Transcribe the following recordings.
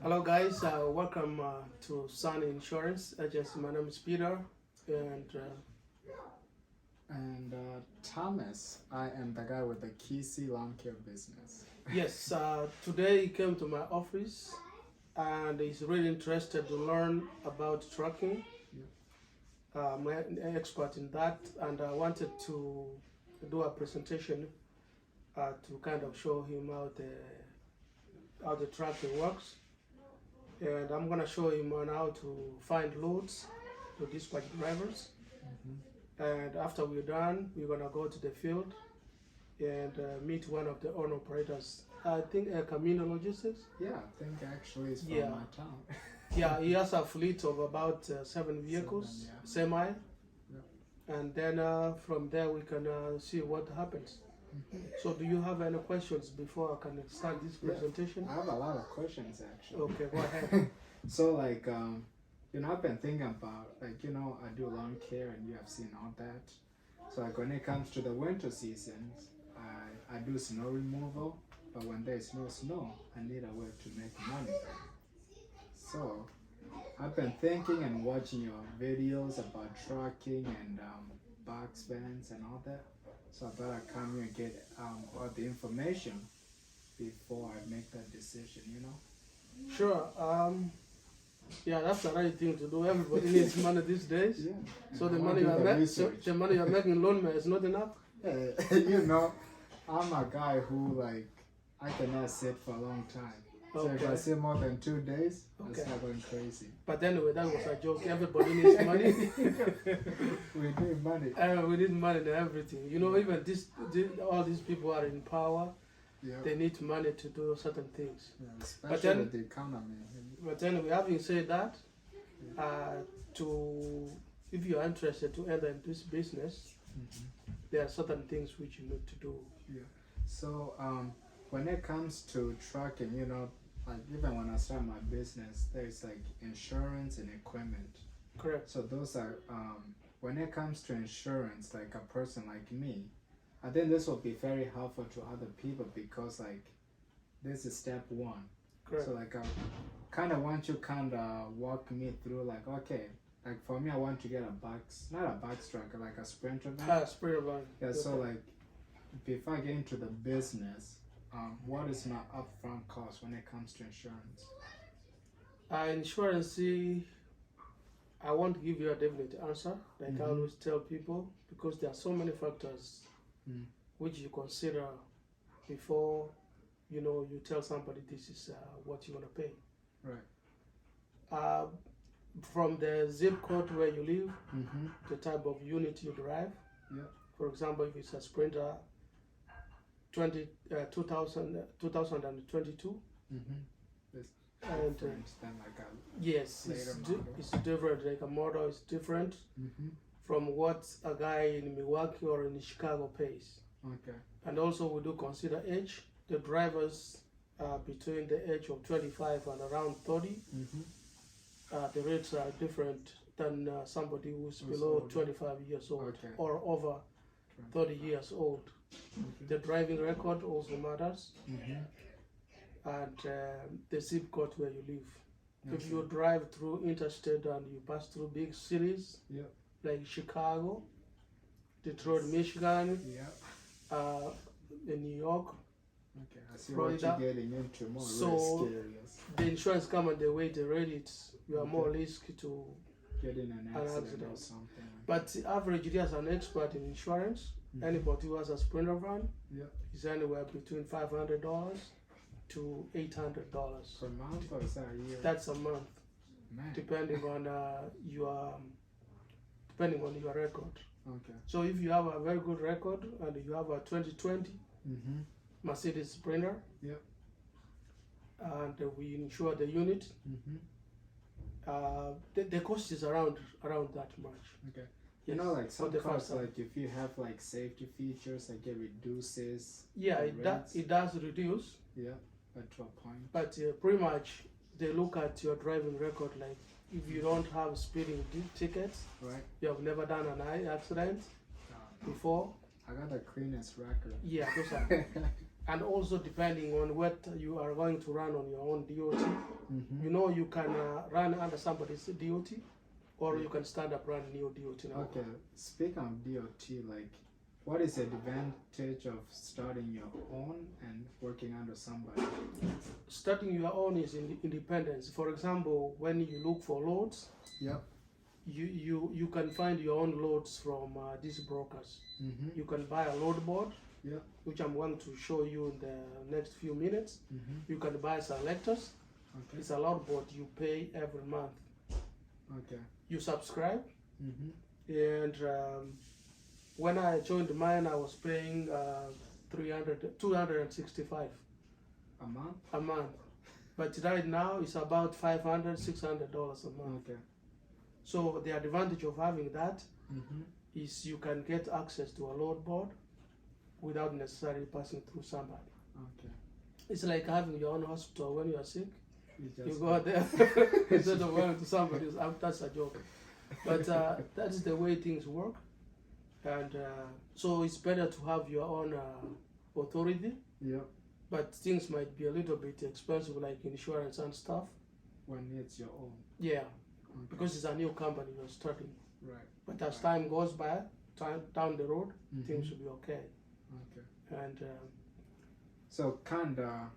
Hello guys, welcome to Sun Insurance Agency. My name is Peter and Thomas, I am the guy with the Kisi lawn care business. yes, today he came to my office and he's really interested to learn about trucking. I'm an expert in that and I wanted to do a presentation to kind of show him how the trucking works. And I'm gonna show him on how to find loads to dispatch drivers. And after we're done, we're gonna go to the field and meet one of the owner operators. I think Kamindos Logistics. Yeah, I think actually it's from Yeah. my town. Yeah, he has a fleet of about 7 vehicles, semi. And then from there we can see what happens. So do you have any questions before I can start this presentation? I have a lot of questions actually. Okay, go ahead. So I've been thinking about I do lawn care and you have seen all that. So like when it comes to the winter seasons, I do snow removal, but when there's no snow, I need a way to make money. So I've been thinking and watching your videos about trucking and box vans and all that. So I thought I'd come here and get all the information before I make that decision, Sure. Yeah, that's the right thing to do. Everybody needs money these days. Yeah. So And the I money wanna do the the research. money you're making loan man is not enough. I'm a guy who I cannot sit for a long time. So if I Okay. sit more than 2 days, I Okay. start going crazy. But anyway, that was a joke. Everybody needs money. We need money. We need money and everything. Even all these people are in power. Yeah. They need money to do certain things. Yeah, But especially then- with the economy. But anyway, having said that, if you are interested to enter in this business, there are certain things which you need to do. So when it comes to trucking, even when I start my business, there's insurance and equipment. Correct. So those are when it comes to insurance, like a person like me, I think this will be very helpful to other people because this is step one. Correct. So I kind of want you walk me through okay, for me I want to get not a box truck, like a Sprinter van. Sprinter van. Yeah. So before I get into the business, what is my upfront cost when it comes to insurance? Insurance, I won't give you a definite answer, like I always tell people, because there are so many factors which you consider before you tell somebody this is what you want to pay. Right. From the zip code where you live, Mm-hmm. the type of unit you drive. Yeah. For example, if it's a Sprinter 2022, Mm-hmm. and Then yes, later model. it's different. Like a model is different Mm-hmm. from what a guy in Milwaukee or in Chicago pays. Okay. And also we do consider age. The drivers between the age of 25 and around 30, Mm-hmm. the rates are different than somebody who's Who's below older. 25 years old Okay. or over 30 years old. The driving record also matters, Mm-hmm. and the zip code where you live. If Okay. you drive through interstate and you pass through big cities Yep. like Chicago, Detroit, Michigan, Yeah. in New York, Okay. I see Florida. what you're getting into, more So- risk areas. the insurance come and they weigh the rate. You are more risk to. Getting an accident, accident. or something. But the average, as an expert in insurance, Mhm. anybody who has a Sprinter van Yeah. is anywhere between $500 to $800. Per month or is that a year? That's a month, Man. depending on your record. Okay. So if you have a very good record and you have a 2020 Mm-hmm. Mercedes Sprinter, Yep. and we insure the unit, Mm-hmm. the cost is around that much. Okay. Yes, Some for the cars, first time. if you have safety features, it reduces. Yeah, the it rates. does reduce, Yeah, but to a point. but pretty much they look at your driving record. Like if you don't have speeding tickets, Right. you have never done an accident before. I got the cleanest record. Yeah, those are. and also depending on what you are going to run on your own DOT. You know, you can run under somebody's DOT, or you can stand up run new DOT now. Okay, speaking of DOT, like, what is the advantage of starting your own and working under somebody? Starting your own is independence. For example, when you look for loads, Yep. you can find your own loads from these brokers. You can buy a load board, Yep. which I'm going to show you in the next few minutes. You can buy selectors. Okay. It's a load board you pay every month. Okay. You subscribe, and when I joined mine, I was paying 265 A month? a month. But right now it's about $500, $600 a month. Okay. So the advantage of having that is you can get access to a load board without necessarily passing through somebody. Okay. It's like having your own hospital when you are sick. You just go there instead of going to somebody else. That's a joke. But that's the way things work. And so it's better to have your own authority. Yeah. But things might be a little bit expensive, like insurance and stuff. When it's your own. Yeah, Okay. because it's a new company you're starting. Right. But as time goes by, down the road, things will be okay. Okay. And so kinda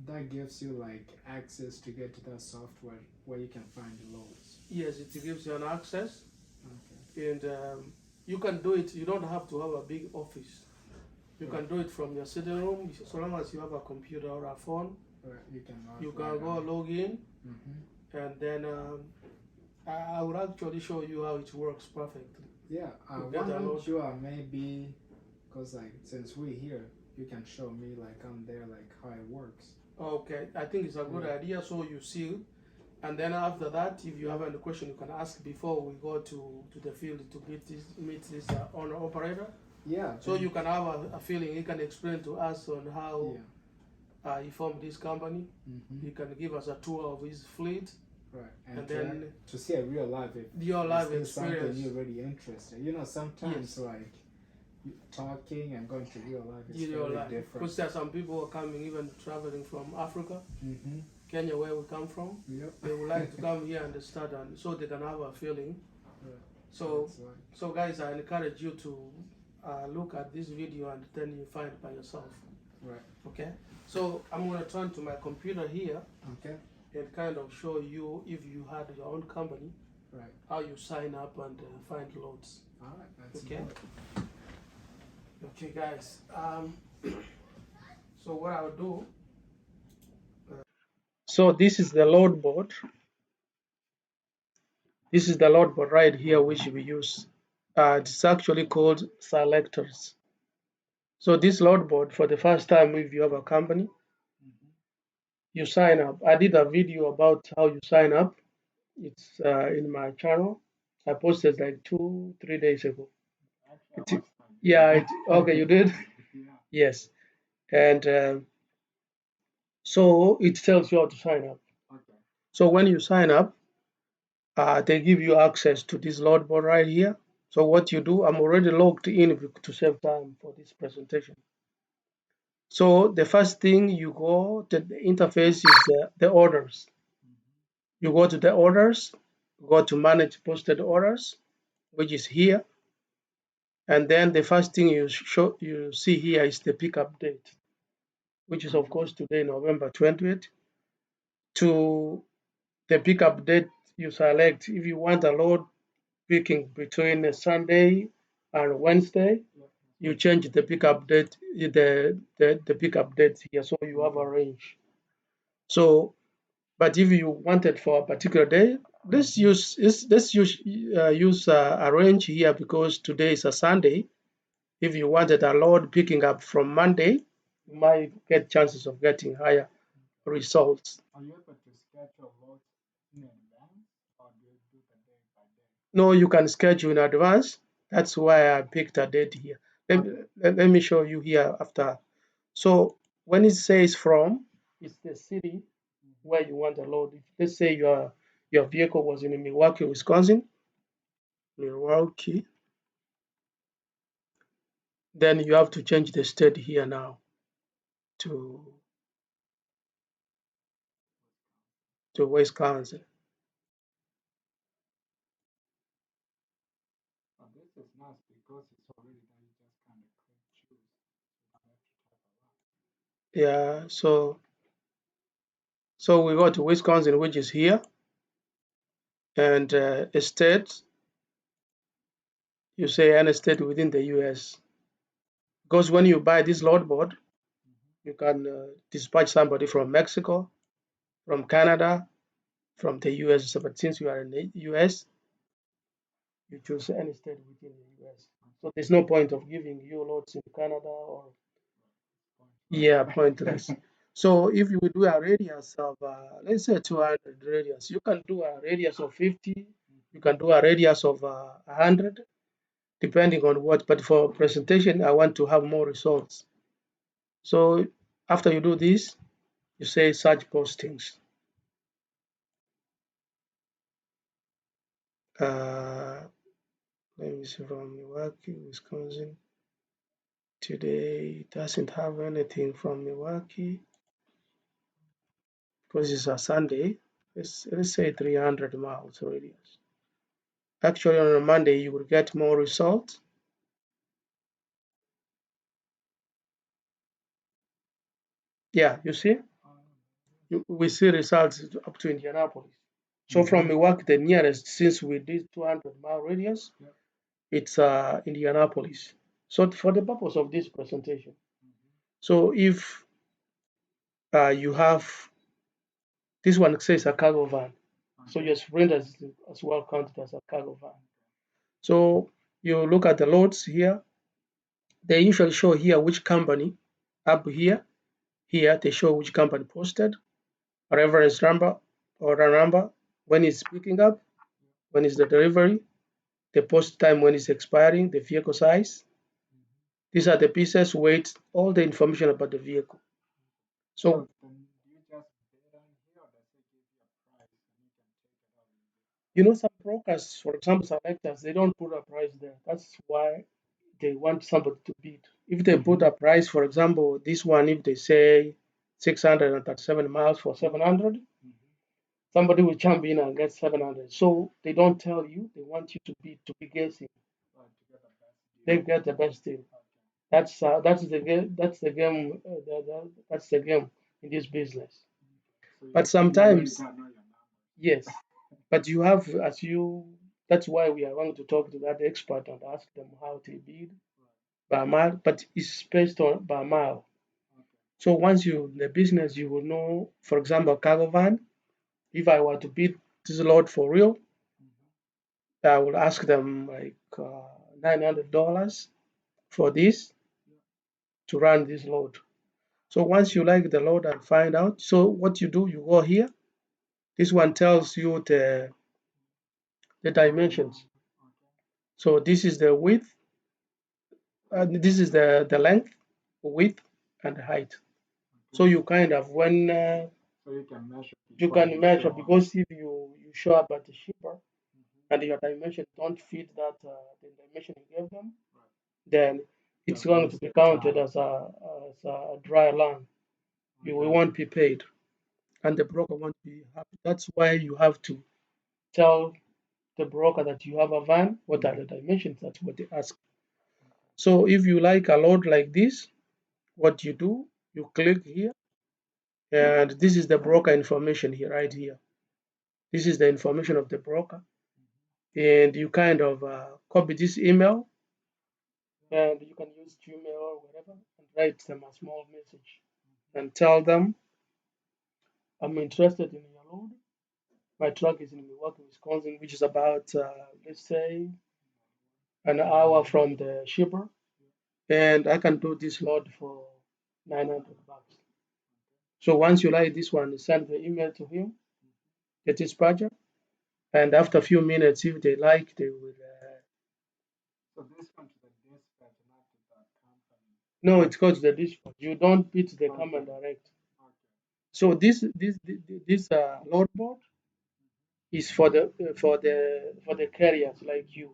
that gives you like access to get to that software where you can find the loads. yes, it gives you an access, Okay. and you can do it. You don't have to have a big office. You can do it from your sitting room, so long as you have a computer or a phone. Right. You can Go log in, and then I will actually show you how it works perfectly. Yeah, You get why a don't load. you maybe, because like since we're here, you can show me like I'm there like how it works. Okay, I think it's a good idea. So you see, and then after that, if you have any question, you can ask before we go to the field to meet this owner operator. Yeah. So you can have a feeling. He can explain to us on how he formed this company. He can give us a tour of his fleet. Right, and then to see a real life, your life experience, something you're really interested. You know, sometimes like talking and going to real life is very different. Because there are some people who are coming, even traveling from Africa, Kenya, where we come from. Yep. They would like to come here and start, and so they can have a feeling. Right. So guys, I encourage you to look at this video and then you find by yourself. Right. Okay. So I'm going to turn to my computer here. Okay. And kind of show you, if you had your own company, right, how you sign up and find loads. All right, that's okay. Good. Okay, guys. So what I'll do. So this is the load board. This is the load board right here, which we use. It's actually called selectors. So this load board, for the first time, if you have a company, you sign up. I did a video about how you sign up. It's in my channel. I posted like 2-3 days ago. Okay, you did? Yes. And so it tells you how to sign up. Okay. So when you sign up, they give you access to this load board right here. So what you do, I'm already logged in to save time for this presentation. So the first thing you go to the interface is the orders. You go to the orders, go to manage posted orders, which is here. And then the first thing you see here is the pickup date, which is of course today, November 20th. To the pickup date, you select if you want a load picking between a Sunday and Wednesday. You change the pickup date, the pickup date here, so you have a range. So, but if you want it for a particular day, let's use a range here because today is a Sunday. If you wanted a load picking up from Monday, you might get chances of getting higher results. Are you able to schedule loads in advance, or do you do the day by day? No, you can schedule in advance. That's why I picked a date here. Let me show you here after. So when it says from, it's the city where you want a load. Let's say your vehicle was in Milwaukee, Wisconsin. Milwaukee. Then you have to change the state here now. to Wisconsin. But this is nice because it's already there. You just kind of click choose. You don't have to type a lot. Yeah, so we go to Wisconsin, which is here, and a state. You say any state within the U.S. Because when you buy this load board, you can dispatch somebody from Mexico, from Canada, from the US. But since you are in the US, you choose any state within the US. So there's no point of giving you loads in Canada or yeah, pointless. So if you do a radius of let's say 200 radius, you can do a radius of 50. You can do a radius of 100, depending on what. But for presentation, I want to have more results. So after you do this, you say search postings. Uh, Let me see from Milwaukee, Wisconsin. Today it doesn't have anything from Milwaukee because it's a Sunday. Let's say 300 miles radius. Actually, on a Monday, you will get more results. Yeah, you see, we see results up to Indianapolis. So from Milwaukee, the nearest, since we did 200-mile radius, it's Indianapolis. So for the purpose of this presentation, so if you have this one says a cargo van, so your sprint as well counted as a cargo van. So you look at the loads here. They usually show here which company up here. Here they show which company posted, a reference number or a number, when it's picking up, when is the delivery, the post time when it's expiring, the vehicle size. These are the pieces, weight, all the information about the vehicle. So Then you just bid on here, or does it give you a price and you can take it out? some brokers, for example, selectors, they don't put a price there. That's why they want somebody to bid. If they put a price, for example, this one, if they say 637 miles for 700, somebody will jump in and get 700. So they don't tell you, they want you to bid, to be guessing. They get the best deal. That's the game. That's the game. That's the game in this business. But sometimes, yes, but you have as you. That's why we are going to talk to that expert and ask them how they bid per mile. But it's based on per mile. So once you in the business, you will know. For example, cargo van. If I were to bid this load for real, I will ask them like $900 for this to run this load. So once you like the load and find out, so what you do, you go here. This one tells you the dimensions. So this is the width, this is the length, width, and height. So you kind of when So you can measure. you can measure, because if you show up at the shipper and your dimension don't fit that the dimension you gave them, then it's going to be counted as a dry land. You will won't be paid, and the broker won't be happy. That's why you have to tell the broker that you have a van. What are the dimensions? That's what they ask. So if you like a load like this, what you do, you click here, and this is the broker information here, right here. This is the information of the broker, and you kind of copy this email, and you can use Gmail or whatever, and write them a small message and tell them, I'm interested in your load. My truck is in Milwaukee, Wisconsin, which is about, let's say, an hour from the shipper, and I can do this load for $900. So once you like this one, send the email to him, the dispatcher, and after a few minutes, if they like, they will. So this one to the dispatch, not to the company. No, it goes to the dispatch. You don't beat the command direct. Okay. So this load board is for the carriers like you,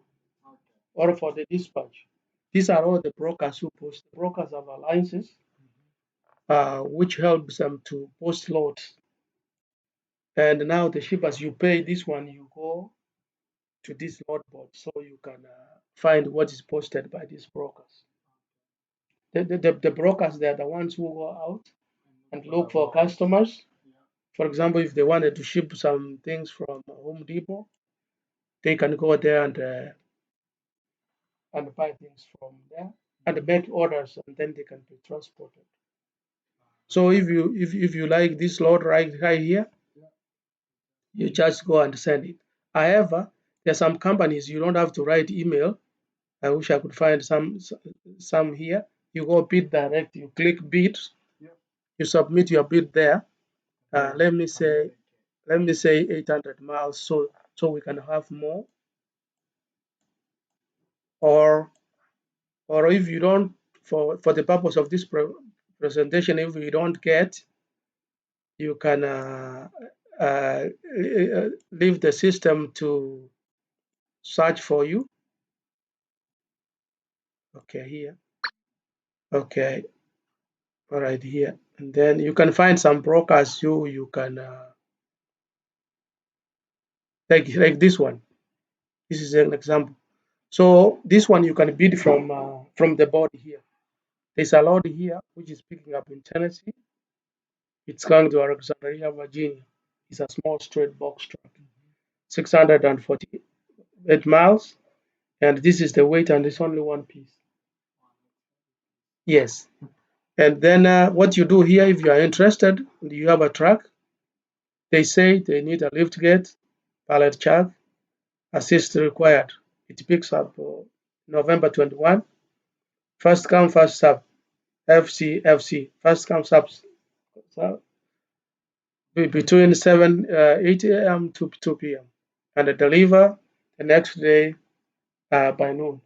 Okay. or for the dispatch. These are all the brokers who post. The brokers have alliances, which helps them to post loads. And now the shippers, you pay this one, you go to this load board so you can find what is posted by these brokers. The brokers, they are the ones who go out and look for customers. For example, if they wanted to ship some things from Home Depot, they can go there and buy things from there and make orders, and then they can be transported. So if you like this load right here, you just go and send it. However, there are some companies you don't have to write email. I wish I could find some here. You go bid direct. You click bid. You submit your bid there. Let me say 800 miles, so we can have more. Or if you don't, for the purpose of this presentation, if you don't get, you can leave the system to search for you. Okay, here. Okay, all right, here. And then you can find some brokers you can like this one. This is an example. So this one you can bid from the board here. There's a load here which is picking up in Tennessee. It's going to Alexandria, Virginia. It's a small straight box truck, 648 miles, and this is the weight, and it's only one piece. Yes. And then what you do here, if you are interested, you have a truck. They say they need a lift gate, pallet jack, assist required. It picks up November 21. First come, first serve. FC. First come, serve. Between 8 a.m. to 2 p.m. and deliver the next day by noon.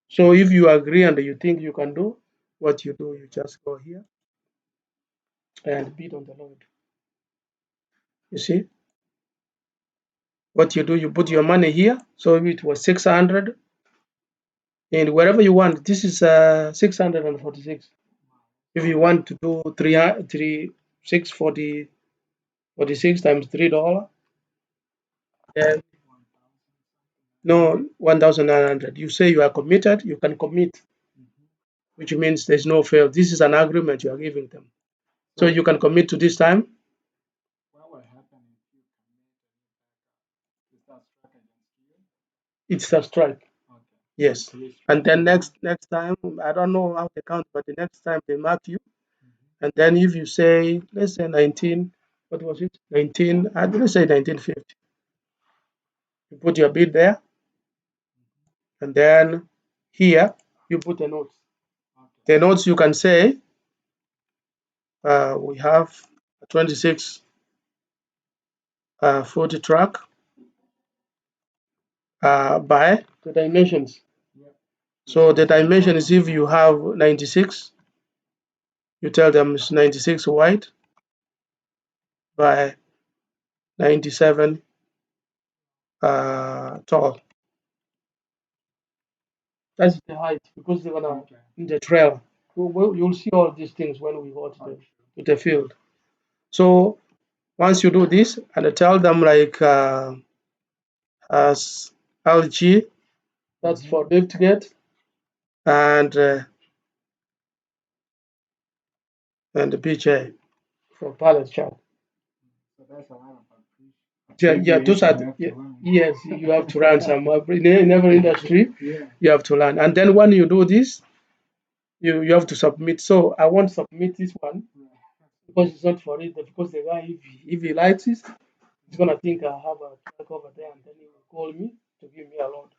So if you agree and you think you can do what you do, you just go here and bid on the load. You see what you do, you put your money here. So if it was 600 and wherever you want, this is 646. If you want to do 646 times $3, then no 1,900. You say you are committed, you can commit, which means there's no fail. This is an agreement you are giving them. So you can commit to this time. What will happen if you commit It's a strike. Okay. Yes. And then next time, I don't know how they count, but the next time they mark you, and then if you say, let's say 19, what was it? 19, let's say 1950. You put your bid there, and then here you put the notes. The notes you can say, we have a 26 40 truck by the dimensions. So the dimension is if you have 96, you tell them it's 96 wide by 97 tall. That's the height because they're gonna in the trail. You'll see all these things when we go to the field. So once you do this and tell them like as LG, that's for lift gate, and BJ for pallet jack. So that's a lot of Yeah, those are yes. You have to learn some in every industry. You have to learn, and then when you do this, you have to submit. So I won't submit this one because it's not for it. Because the guy, if he likes it, he's gonna think I have a truck over there, and then he will call me to give me a load.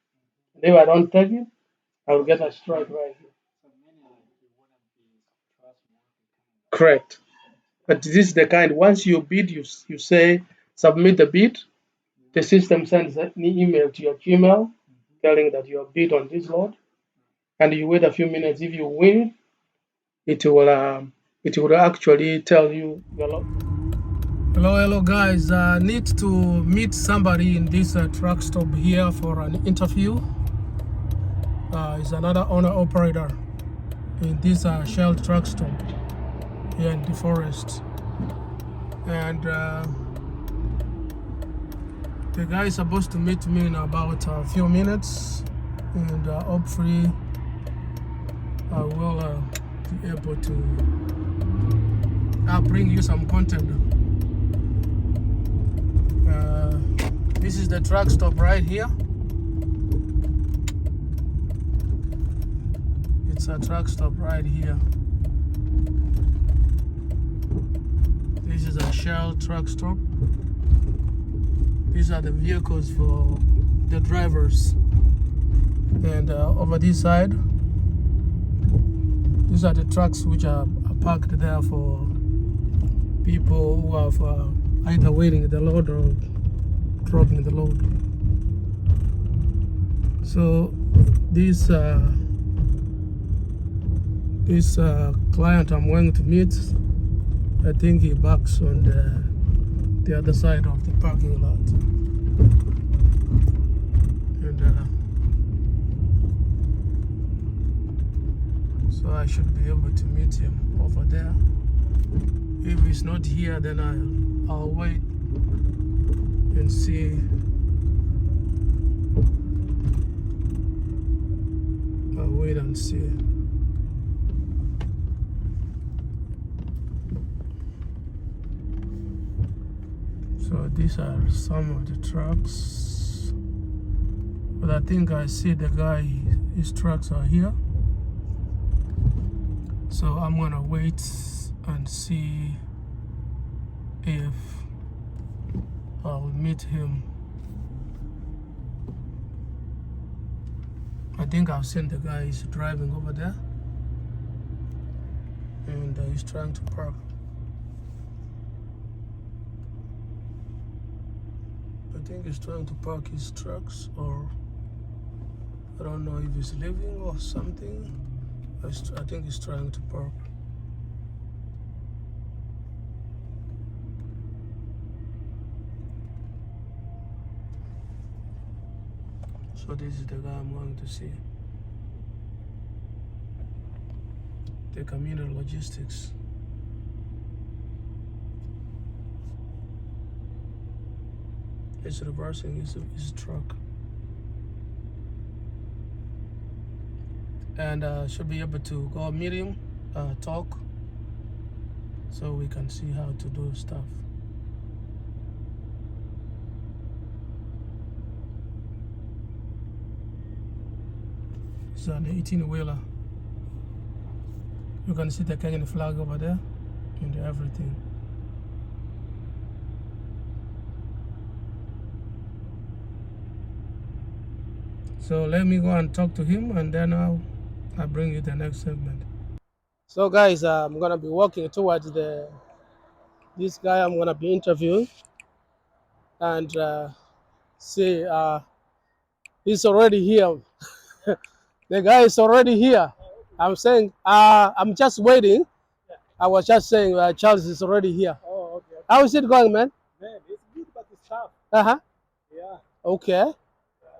And if I don't take it, I will get a strike right here. Correct. But this is the kind. Once you bid, you say submit the bid. The system sends an email to your Gmail telling that you have bid on this load, and you wait a few minutes. If you win, it will actually tell you your load. Hello guys. Need to meet somebody in this truck stop here for an interview. Is another owner operator in this Shell truck stop. here in the forest. And the guy is supposed to meet me in about a few minutes, and hopefully I will be able to bring you some content. This is the truck stop right here. It's a truck stop right here. This is a Shell truck stop. These are the vehicles for the drivers. And over this side, these are the trucks which are parked there for people who have either waiting the load or dropping the load. So this client I'm going to meet, I think he parks on the other side of the parking lot. And so I should be able to meet him over there. If he's not here, then I'll wait and see. I'll wait and see. So these are some of the trucks, but I think I see the guy, his trucks are here. So I'm gonna wait and see if I'll meet him. I think I've seen the guy is driving over there, and he's trying to park. I think he's trying to park his trucks, or I don't know if he's leaving or something. I think he's trying to park. So this is the guy I'm going to see. The Kamindos Logistics. He's reversing his truck. And should be able to go meet him, talk, so we can see how to do stuff. It's an 18-wheeler. You can see the Kenyan flag over there and everything. So let me go and talk to him, and then I'll bring you the next segment. So guys, I'm gonna be walking towards this guy I'm gonna be interviewing, and see, he's already here. The guy is already here. I'm saying, I'm just waiting. I was just saying, Charles is already here. Oh, okay. How is it going, man? Man, it's good, but it's tough. Yeah. Okay. Yeah,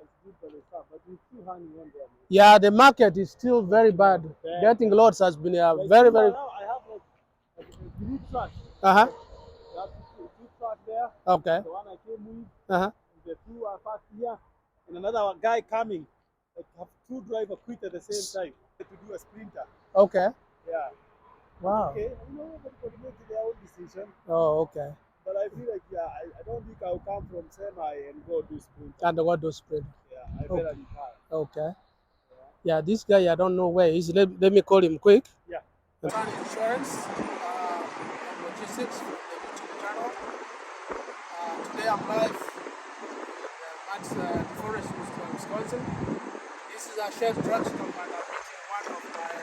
it's good, but it's tough. But it's still hanging on there. Man. Yeah, the market is still very bad. Getting loads has been very. Now I have like 3 trucks. Uh-huh. There are 2 trucks there. Okay. The one I came with. Uh-huh. The 2 are parked here. And another guy coming. Like have 2 drivers quit at the same time to do a sprinter. Okay. Yeah. Wow. Okay. You know, everybody makes their own decision. Oh, okay. But I feel like, yeah, I don't think I'll come from semi and go do sprinter. And what do spread? Yeah, I better be car. Okay. Yeah, this guy, I don't know where he is. Let me call him quick. Yeah. Insurance, logistics from the YouTube channel. Today I'm live at the forest in Wisconsin. This is a Shell truck stop, and I'm meeting one of my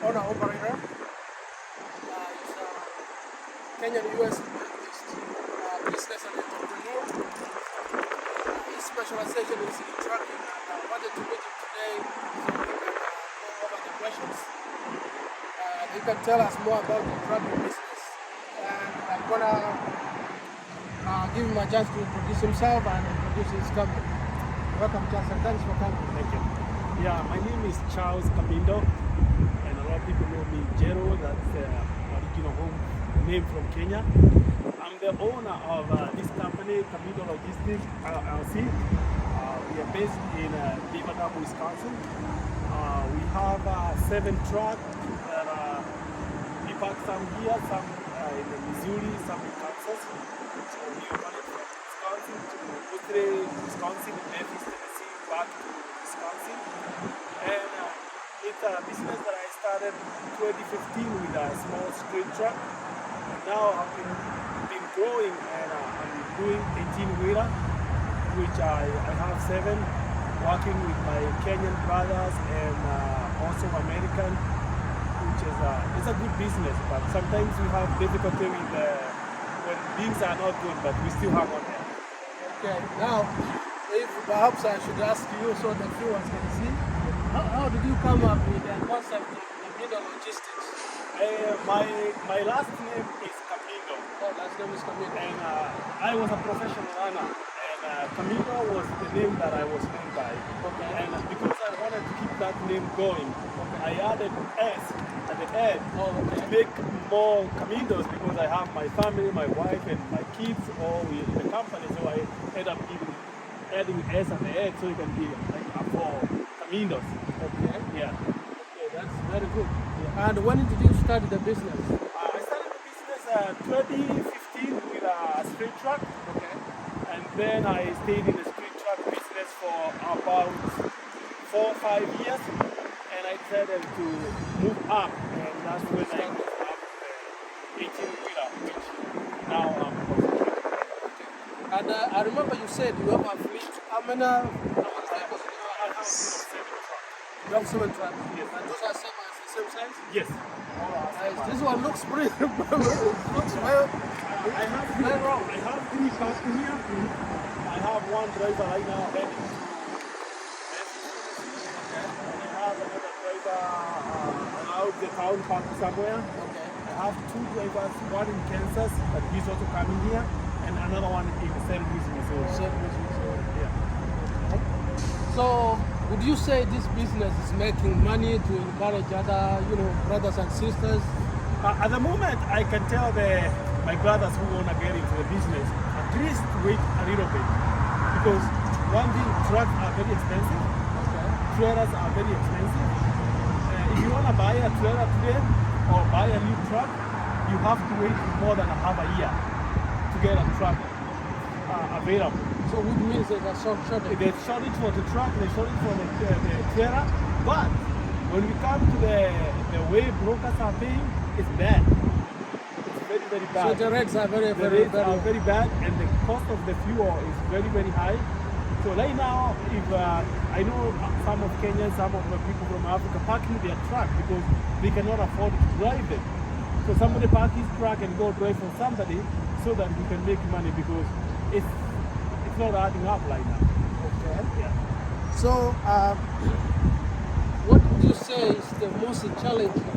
owner-operator. He's a Kenyan US business and entrepreneur. His specialization is in trucking, and I wanted to meet him today so we can go over the questions. He can tell us more about the trucking business. And I'm gonna give him a chance to introduce himself and introduce his company. Welcome, Charles, and thanks for coming. Thank you. Yeah, my name is Charles Kamindos, and a lot of people know me Jero. That's home name from Kenya. I'm the owner of this company, Kamindos Logistics LLC. We are based in D.A.T, Wisconsin. We have 7 trucks that we park some here, some in Missouri, some in Kansas. So we are running from Wisconsin to Guthrie, Wisconsin, and Memphis, Tennessee, back to Wisconsin. And it's a business that I started 2015 with a small street truck. And now I've been growing, and I'm doing 18-wheeler, which I have 7, working with my Kenyan brothers and also American, which is it's a good business, but sometimes we have difficulty with when things are not good, but we still hang on there. Okay, now, if perhaps I should ask you so the viewers can see, how did you come up with the concept of Kamindos Logistics? My last name is Kamindos. Oh, last name is Kamindos. And I was a professional runner, and Kamindos was the name that I was named by. Okay. And because I wanted to keep that name going, I added S at the end to make more Kamindos, because I have my family, my wife, and my kids all in the company, so I ended up adding S at the end so it can be like for Kamindos. Okay. Yeah. Okay, that's very good. Yeah. And when did you start the business? I started the business 2015 with a street truck. Okay. And then I stayed in the street truck business for about 4 or 5 years, and I decided to move up, and that's when I moved up the 18-wheeler, which now I'm concentrating. And I remember you said you have a fleet. How many vehicles do you I have? have 7 trucks. You have 7 trucks. Yes. And those are the same size? Yes. Nice. This one looks pretty. Looks well. I have 3 cars here. I have 1 driver right now heading to Okay. and I have another driver out the town park somewhere. Okay. I have 2 drivers, one in Kansas, but he's also coming here, and another one in St. Louis, Missouri. Same business. Yeah. So, would you say this business is making money to encourage other, brothers and sisters? At the moment, I can tell my brothers who want to get into the business, at least wait a little bit. Because one thing, trucks are very expensive. Okay. Trailers are very expensive. If you want to buy a trailer today or buy a new truck, you have to wait more than half a year to get a truck available. So, which means there's a shortage? There's shortage for the truck, there's shortage for the trailer, but when we come to the way brokers are paying, it's bad. It's very, very bad. So the rates are very, The very, rates are very bad, and the cost of the fuel is very, very high. So right now, if I know some of Kenyans, some of the people from Africa parking their truck because they cannot afford to drive them. So somebody park his truck and go drive for somebody so that he can make money, because it's not adding up right now. Okay. Yeah. So, what would you say is the most challenging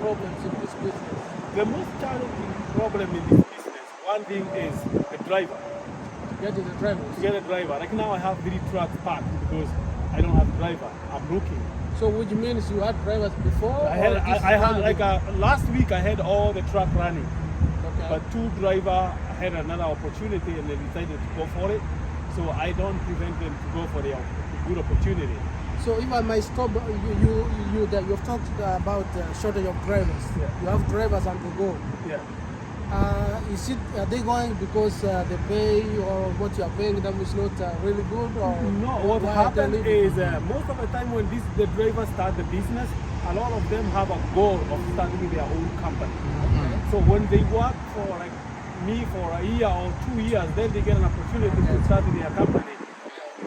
problems in this business? The most challenging problem in this business, one thing is the driver. Getting the drivers. To get a driver. Like now I have 3 trucks parked because I don't have a driver. I'm looking. So which means you had drivers before? I had last week I had all the truck running, Okay. but 2 driver had another opportunity and they decided to go for it. So I don't prevent them to go for the good opportunity. So if I might stop, you've talked about shortage of drivers. Yeah. You have drivers on the go. Yeah. Are they going because the pay or what you are paying them is not really good? Or No, what why are they happens leaving? is most of the time when the drivers start the business, a lot of them have a goal of starting their own company. Okay. So when they work for like me for a year or 2 years, then they get an opportunity to start their company.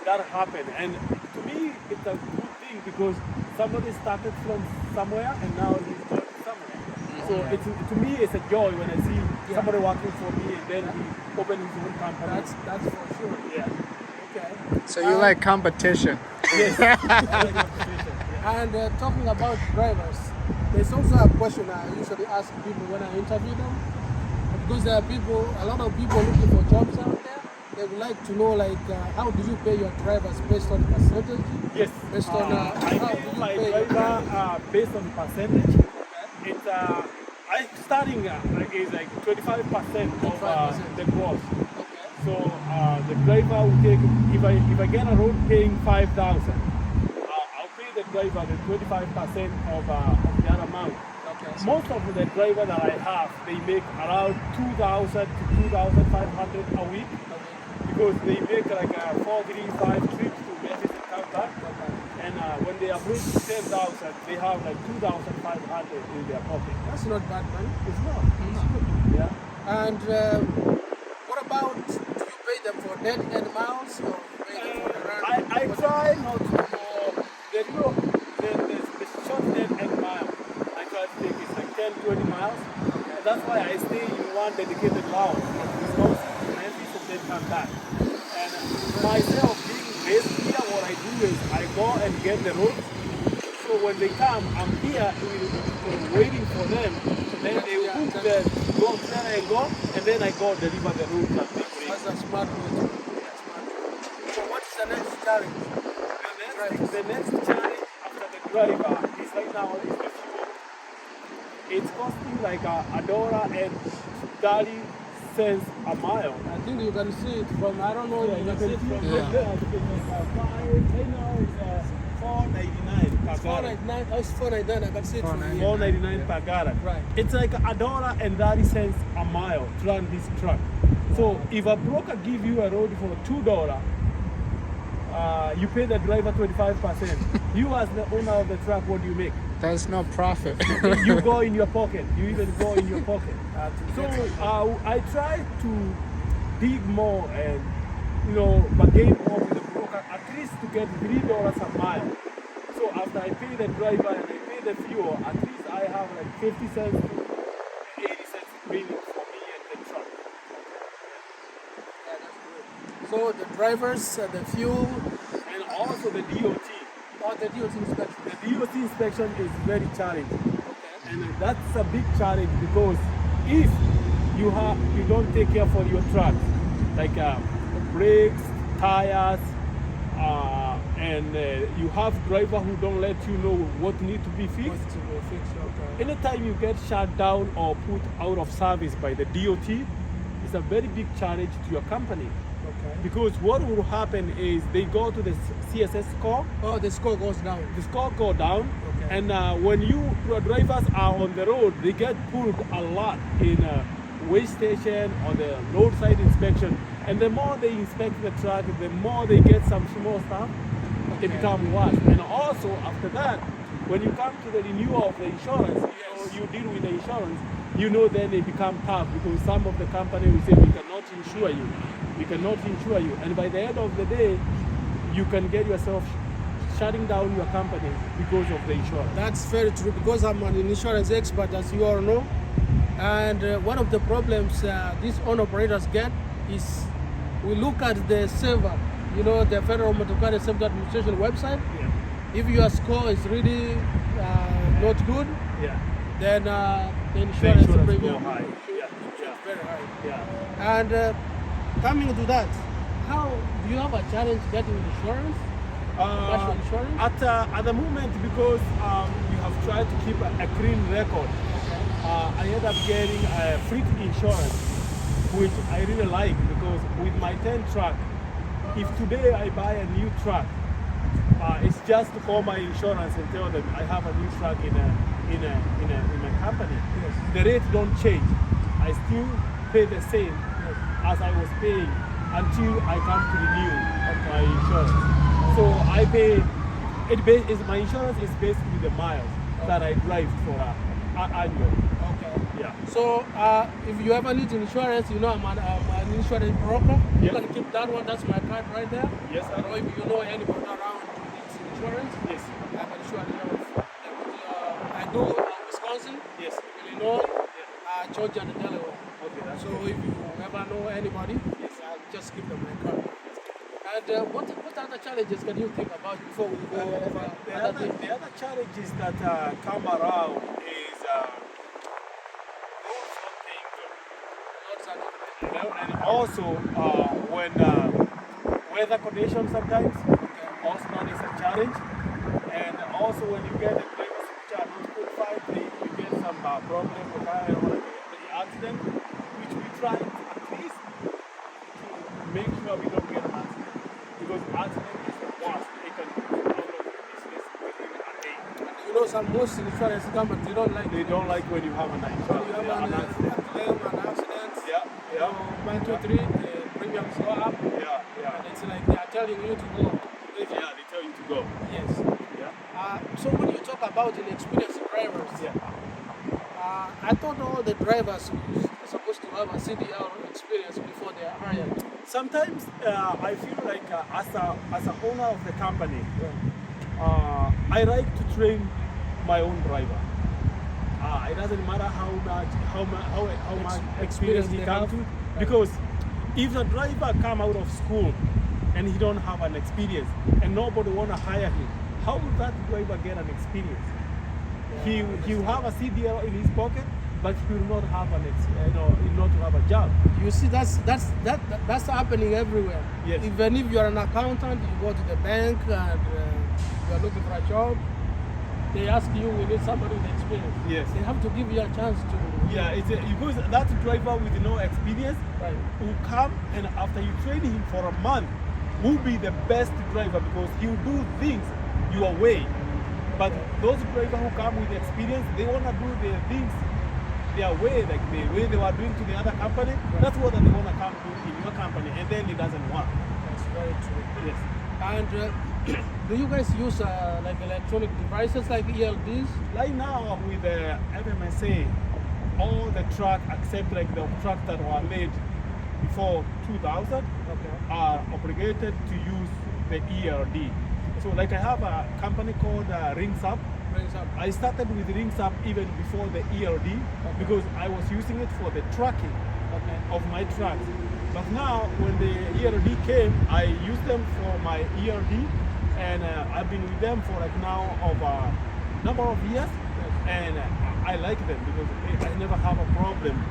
That happened, and to me it's a good thing because somebody started from somewhere and now he's going somewhere. So to me it's a joy when I see somebody working for me and then he opened his own company. That's for sure. Yeah. Okay. So you like competition? Yes. And talking about drivers, there's also a question I usually ask people when I interview them. Because there are a lot of people looking for jobs out there. They would like to know, like, how do you pay your drivers based on percentage? Yes. Based on I how pay do you my pay your driver based on percentage. It's I starting is like 25% of 25%. the cost. Okay. So the driver will take, if I get a road paying 5,000, I'll pay the driver the 25% of the other amount. Okay. Most of the driver that I have, they make around 2,000 to 2,500 a week because they make like 435 trips to Memphis and come back. And when they average 10,000, they have like 2,500 in their pocket. That's not bad, man. It's not. It's good. Yeah. And what about, do you pay them for dead end miles or pay them for the run? I try not to go. The short dead end mile. I try to take it's like 10, 20 miles. And that's why I stay in one dedicated route from Wisconsin to Memphis and then come back. And myself being based here, what I do is I go and get the roads. So when they come, I'm here waiting for them. So then they hook the go there and go, and then I go deliver the route that they bring. That's a smart route. So what is the next challenge? The next challenge after the driver is right now is the fuel. It's costing like $1.30 a mile. I think you can see it from, I don't know, you can see it from Yeah. there. Right now it's $4.99 per gallon. 499, oh, it's 499, I can see it from here. $4.99 per gallon. Right. It's like $1.30 a mile to run this truck. So if a broker give you a road for $2, you pay the driver 25%. You as the owner of the truck, what do you make? There's no profit. You go in your pocket. You even go in your pocket. So I try to dig more and bargain more with the broker at least to get $3 a mile. So after I pay the driver and I pay the fuel, at least I have like 50 cents to 80 cents remaining for me and the truck. Yeah, that's good. So the drivers, the fuel, And also the DOT. or the DOT inspection. The DOT inspection is very challenging. Okay. And that's a big challenge because if you don't take care for your truck, like brakes, tires, and you have driver who don't let you know what need to be fixed. What's to be fixed, okay. Anytime you get shut down or put out of service by the DOT, it's a very big challenge to your company. Okay. Because what will happen is they go to the CSS score, Oh, the score goes down. the score go down, Okay. and when your drivers are on the road, they get pulled a lot in weigh station or the roadside inspection. And the more they inspect the truck, the more they get some small stuff, it becomes worse. And also after that, when you come to the renewal of the insurance, you deal with the insurance, then they become tough because some of the company will say we cannot insure you. We cannot insure you. And by the end of the day, you can get yourself shutting down your company because of the insurance. That's very true because I'm an insurance expert, as you all know. And one of the problems these own operators get is we look at the server, the Federal Motor Carrier Safety Administration website. Yeah. If your score is really not good, Yeah. then the The insurance insurance premium go high. is Yeah. very high. Yeah. And coming to that, how do you have a challenge getting insurance? National insurance? At the moment, because we have tried to keep a clean record, I end up getting a fleet insurance, which I really like because with my 10 truck, if today I buy a new truck, it's just to call my insurance and tell them I have a new truck in my company. Yes. The rate don't change. I still pay the same as I was paying until I come to renew my insurance. So I pay. My insurance is basically the miles that I drive for annually. Okay. Yeah. So if you ever need insurance, I'm an insurance broker. You Yeah. can keep that one. That's my card right there. Yes, sir. Or if you know anybody around who needs insurance, Yes. I can insure them. I do Wisconsin, Yes. Illinois, Georgia, and Delaware. Okay, that's So good. if you ever know anybody, just give them my card. And what other challenges can you think about before we go over other things? The other challenges that come around is roads not being good. And also when weather conditions sometimes also that is a challenge. And also when you get the drivers which are not qualified, you get some problem, the car or the accident, which we try at least to make sure we don't get an accident. Because accident is the worst. They can put you out of business within a day. You know, some most insurance companies, They don't like when you have an insurance. you have an accident. Yeah, yeah. 1, 2, 3, the premiums go up. Yeah. And it's like they are telling you to go. Yeah, they tell you to go. Yes. Yeah. So when you talk about inexperienced drivers, I thought all the drivers are supposed to have a CDL experience before they are hired. Sometimes I feel like as a owner of the company, I like to train my own driver. It doesn't matter how much experience he comes to, because if the driver come out of school and he don't have an experience and nobody wanna hire him, how will that driver get an experience? He will have a CDL in his pocket, but he will not have not have a job. You see, that's happening everywhere. Yes. Even if you are an accountant, you go to the bank and you are looking for a job, they ask you, we need somebody with experience. Yes. They have to give you a chance to. Yeah, because that driver with no experience will come, and after you train him for a month, will be the best driver because he'll do things your way. But those drivers who come with experience, they want to do their things their way, like the way they were doing to the other company. That's what they want to come do in your company, and then it doesn't work. That's very true. Yes. And do you guys use like electronic devices like ELDs? Right now with the FMSA, all the truck except like the truck that were made before 2000 are obligated to use the ELD. So like I have a company called Rings Up. I started with Rings Up even before the ELD because I was using it for the tracking of my trucks. But now when the ELD came, I used them for my ELD, and I've been with them for like now over a number of years, and I like them because I never have a problem.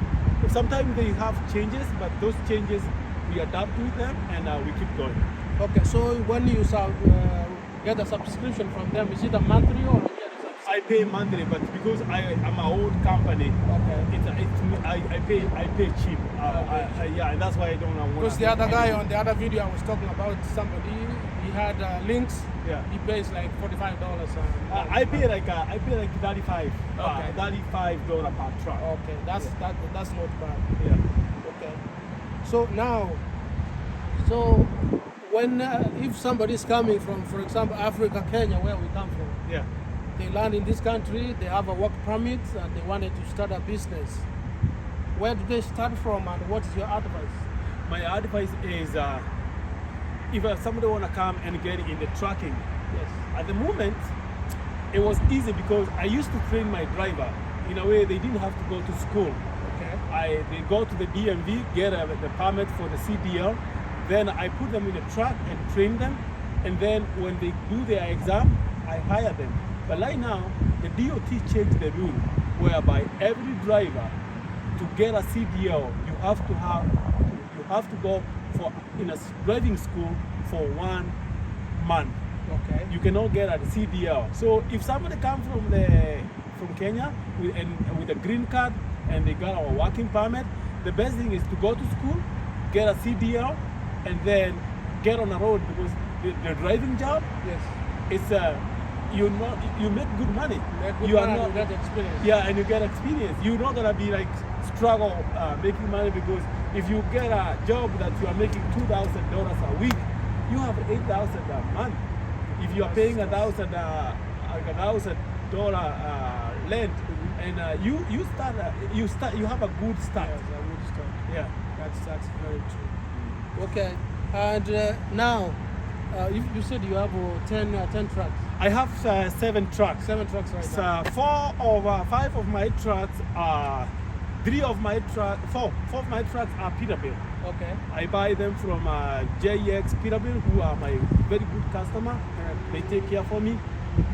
Sometimes they have changes, but those changes we adapt with them and we keep going. Okay, so when you get a subscription from them, is it a monthly or yearly subscription? I pay monthly, but because I am my own company, I pay cheap. Yeah, and that's why I don't want. Because the other guy on the other video I was talking about, somebody he had links. Yeah. He pays like $45. I pay like $35. Okay. $35 per truck. Okay, that's not bad. Yeah. Okay. So now, when if somebody is coming from, for example, Africa, Kenya, where we come from, Yeah. they land in this country, they have a work permit, and they wanted to start a business. Where do they start from, and what is your advice? My advice is if somebody want to come and get in the trucking, Yes. at the moment it was easy because I used to train my driver. In a way, they didn't have to go to school. Okay. They go to the DMV, get the permit for the CDL, then I put them in a truck and train them, and then when they do their exam, I hire them. But right now, the DOT changed the rule whereby every driver, to get a CDL, you have to go in a driving school for 1 month. Okay. You cannot get a CDL. So if somebody comes from Kenya with a green card and they got a working permit, the best thing is to go to school, get a CDL, and then get on the road, because the driving job, Yes. it's you make good money. You get experience. Yeah, and you get experience. You're not gonna be like struggle making money, because if you get a job that you are making $2,000 a week, you have $8,000 a month. If you are paying $1,000 rent, and you have a good start. Yes, a good start. Yeah, That's very true. Okay. And now, you said you have 10 trucks. I have 7 trucks. 7 trucks right now. 5 of my trucks are. 4 of my trucks are Peterbilt. Okay. I buy them from JX Peterbilt, who are my very good customer. They take care for me.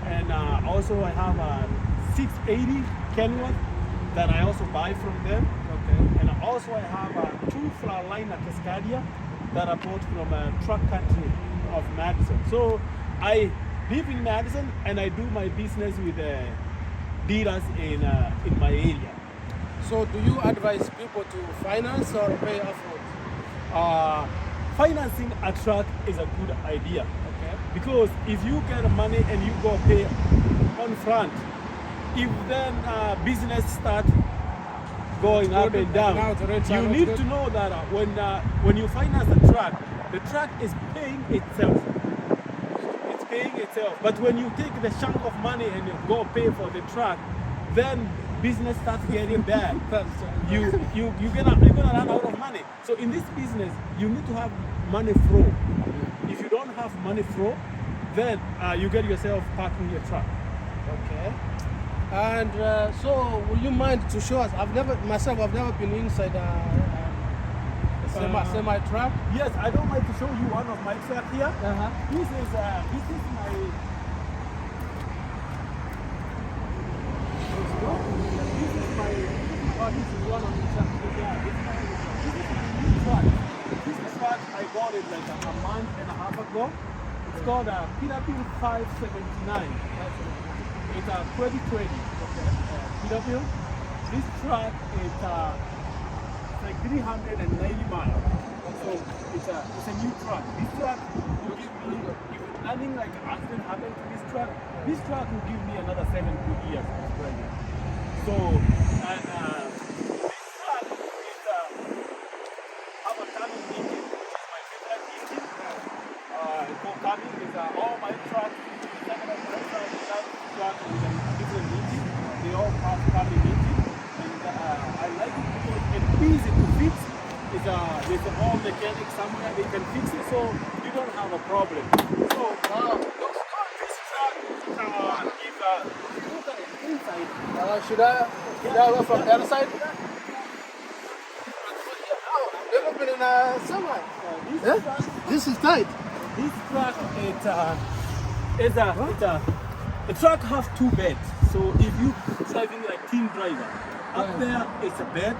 And also I have a 680 Kenyan that I also buy from them. Okay. And also I have 2 Flatline Cascadia that I bought from Truck Country of Madison. So I live in Madison and I do my business with dealers in my area. So do you advise people to finance or pay upfront? Financing a truck is a good idea Okay. because if you get money and you go pay on front, if then business start going up and down, Now the rates are you not need good. to know that when you finance the truck is paying itself. It's paying itself. But when you take the chunk of money and you go pay for the truck, then business starts getting bad. You're gonna run out of money. So in this business, you need to have money flow. If you don't have money flow, then you get yourself parking your truck. Okay. And so, would you mind to show us? I've never been inside a semi truck. Yes, I don't mind to show you one of my truck here. This is my. This is one of the trucks. Yeah, this is my new truck. This truck I bought it like a month and a half ago. It's called a Peterbilt 579. It's a 2020. Peterbilt. This truck is like 390 miles. So it's a new truck. This truck will give me, if nothing like an accident happened to this truck will give me another 7 good years of driving. So, and this truck is our Kamin engine, which is my favorite engine. Kamin is all my trucks, truck with a different engine. They all have Kamin engine, and I like it because it's easy to fix. There's all mechanics somewhere they can fix it, so you don't have a problem. So this truck, if you look at it inside. Should I go from the other side? Oh, I've never been in a semi. This is tight. This truck, the truck has 2 beds. So if you driving like team driver, up there is a bed,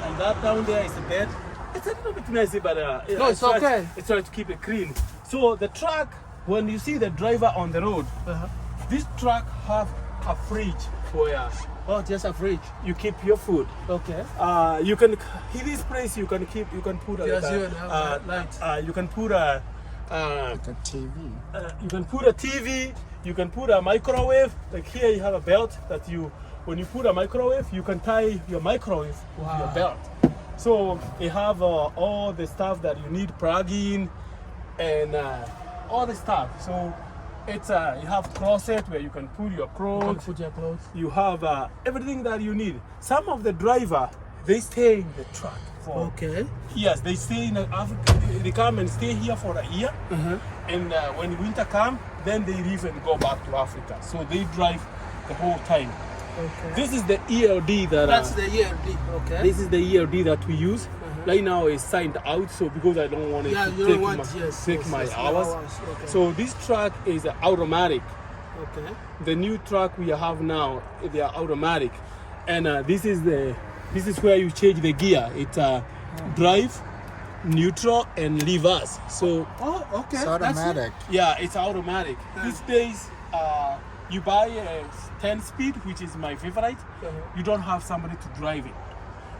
and that down there is a bed. It's a little bit messy, but No, it's okay. It's trying to keep it clean. So the truck, when you see the driver on the road, this truck have a fridge where Oh, just a fridge. you keep your food. Okay. You can in this place you can put Yes, you can put a Like a TV. you can put a TV, you can put a microwave. Like here you have a belt that when you put a microwave, you can tie your microwave with your belt. So you have all the stuff that you need, plug-in and all the stuff. So it's you have closet where you can put your clothes. Put your clothes. You have everything that you need. Some of the driver, they stay in the truck for Okay. years. They stay in Africa. They come and stay here for a year, and when winter come, then they leave and go back to Africa. So they drive the whole time. Okay. This is the ELD that. That's the ELD. Okay. This is the ELD that we use. Right now it's signed out, so because I don't want it Yeah, to you take don't want take my yes, hours. Okay. So this truck is automatic. Okay. The new truck we have now, they are automatic, and this is where you change the gear. It's drive, neutral, and reverse. So Oh, okay. It's That's automatic. yeah, it's automatic. These days, you buy a 10-speed, which is my favorite. You don't have somebody to drive it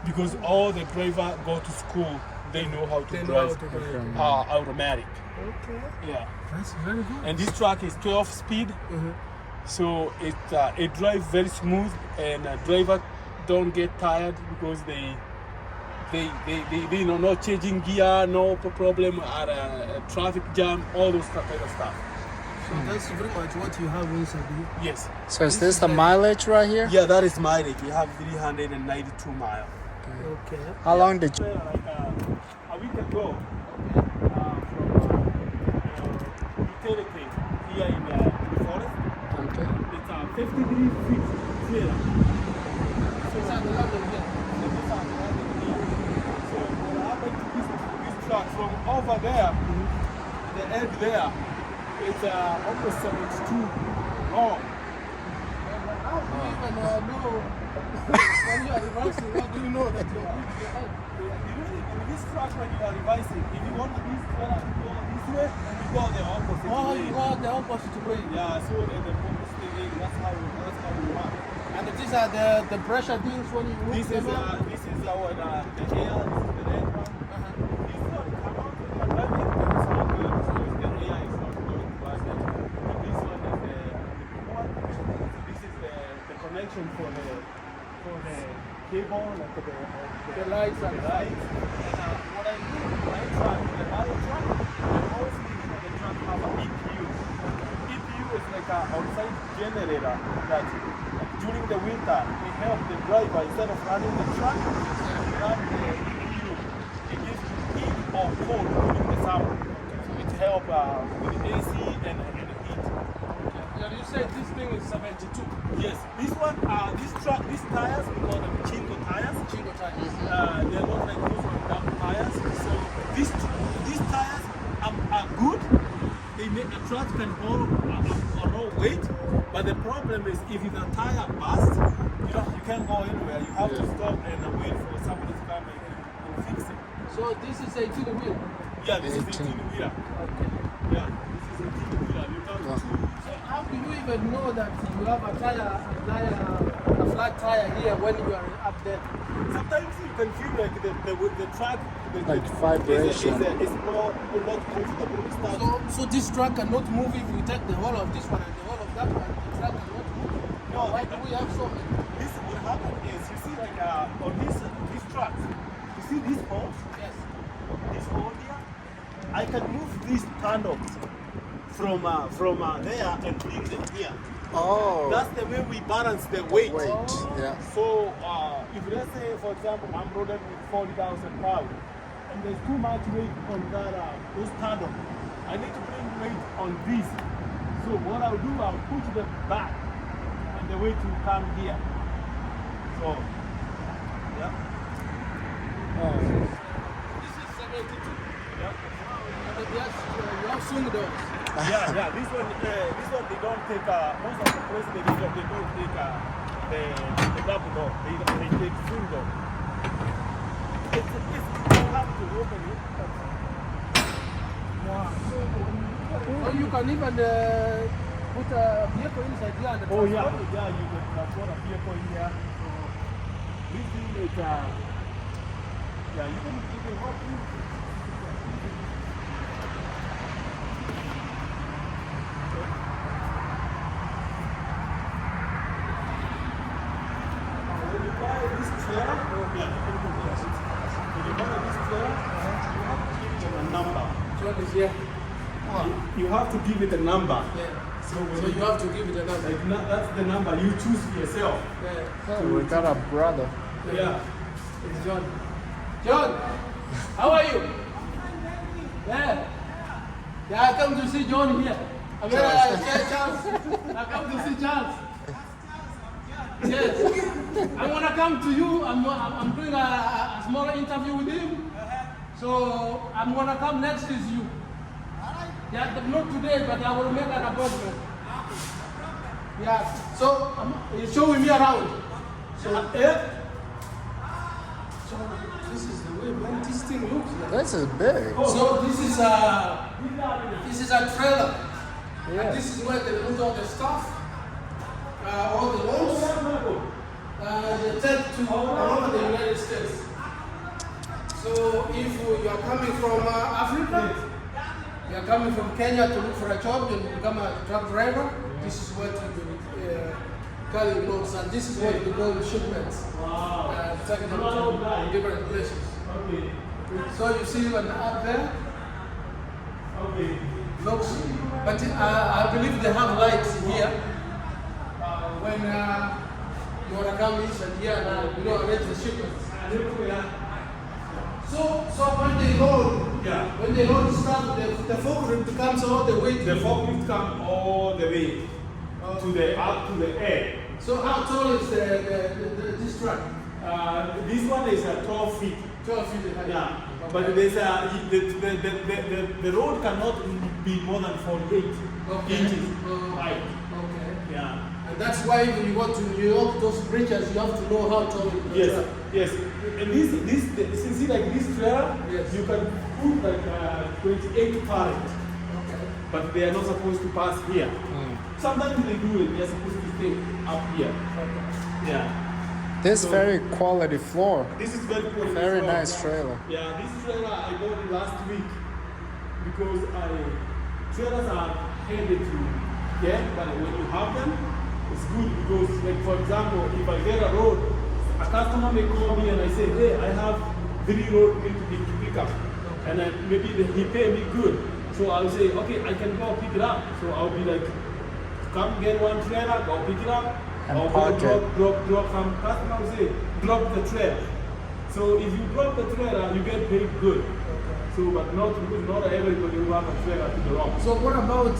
because all the driver go to school. They know how to They know drive how to drive. automatic. Okay. Yeah, That's very good. and this truck is 12 speed. So it drives very smooth, and driver don't get tired because they no changing gear, no problem at a traffic jam, all those kind of stuff. So that's very much what you have inside here. Yes. So is this the mileage right here? Yeah, that is mileage. You have 392 miles. Okay. How long did you? Like a week ago, from utility here in the forest, Okay. it's 50-degree fixed clear. Inside the London here. So what happened to this truck from over there, the end there, it's almost 72 long. How do you even know when you are reversing? How do you know that you're reaching the end? In this truck, when you are revising, if you want this go this way, you go the opposite Oh, way. you go the opposite way. Yeah, so the focus thing, that's how we work. And these are the pressure things when you move This is them out? this is our the air. This is the red one. This one come out when you are driving. It's not good. So the air is not good. But this one is the blue one. So this is the connection for the cable, like The lights and the lights. And what I do, I truck, the other truck, I always make sure the truck have a EPU. EPU is like an outside generator that during the winter we help the driver instead of running the truck, we run the EPU. It gives you heat or cold during the summer. So it helps with the AC and the heat. Yeah, you said this thing is 72. Yes, this one, these tires, we call them Chingo tires. Chingo tires. They're not like those one dump tires. So these tires are good. They make the truck can hold a raw weight. But the problem is if the tire busts, you can't go anywhere. You have to stop and wait for somebody to come and fix it. So this is 18 wheel. Yeah, this is 18 wheeler. Okay. Yeah, this is 18 wheeler. You can So how do you even know that you have a flat tire here when you are up there? sometimes you can feel like the track Like vibration. is not comfortable to start. So this truck cannot move if we take the whole of this one and the whole of that one. The truck cannot move. No, Why do we have so many? This what happened is you see like on these trucks, you see these holes, Yes. this hole here, I can move these panels from there and bring them here. Oh, That's the way we balance the weight. wait, yeah. So if let's say for example I'm loaded with 40,000 pounds and there's too much weight on that those panels, I need to bring weight on this. So what I'll do, I'll push them back and the weight will come here. So yeah. This is 72. Yeah. Yes, you have swing doors. Yeah. This one they don't take. Most of the places they don't take the double door. They take full door. It's you have to open it. Or you can even put a vehicle inside here and Oh yeah, transport it. yeah. You can transport a vehicle in here. This thing is yeah. You can help you. You have to give it a number. Yeah. So So you have to give it a number. like that's the number you choose yourself. Yeah. So we got a brother. Yeah. It's John. John, how are you? Yeah. Yeah, I come to see John here. I mean, Charles. I come to see Charles. Yes. I'm gonna come to you. I'm doing a small interview with him. So I'm gonna come next to you. Yeah, but not today, but I will make an appointment. Yeah. So you're showing me around. So yeah. So this is the way man, this thing looks like. This is big. So this is a trailer. Yeah. And this is where they put all the stuff, all the loads. They take to all over the United States. So if you are coming from Africa, you are coming from Kenya to look for a job, you become a truck driver. This is what you carry loads, and this is what we call shipments. Taking them to different places. Okay. So you see one up there. Okay. Looks, but I believe they have lights here. When you want to come inside here and arrange the shipments. So when they load stuff, the forklift comes all the way. The forklift come all the way to the up to the air. So how tall is this truck? This one is 12 feet. 12 feet high. Yeah. But there's the road cannot be more than 48 inches high. Okay. Yeah. And that's why when you go to New York, those bridges, you have to know how tall it is. Yes, yes. And this see like this trailer, Yes. you can put like 28 pallets, Okay. but they are not supposed to pass here. Sometimes they do it, they are supposed to stay up here. Okay. Yeah. This very quality floor. This is very good. Very nice trailer. Yeah, this trailer I bought it last week because trailers are handy to get, but when you have them, it's good because, like for example, if I get a road, a customer may call me and I say, hey, I have 3 roads to pick up, and then maybe he pay me good, so I'll say, okay, I can go pick it up. So I'll be like, come get 1 trailer, go pick it up. And Or park drop some customer will say, drop the trailer. So if you drop the trailer, you get paid good. So, but not everybody who have a trailer to drop. So what about,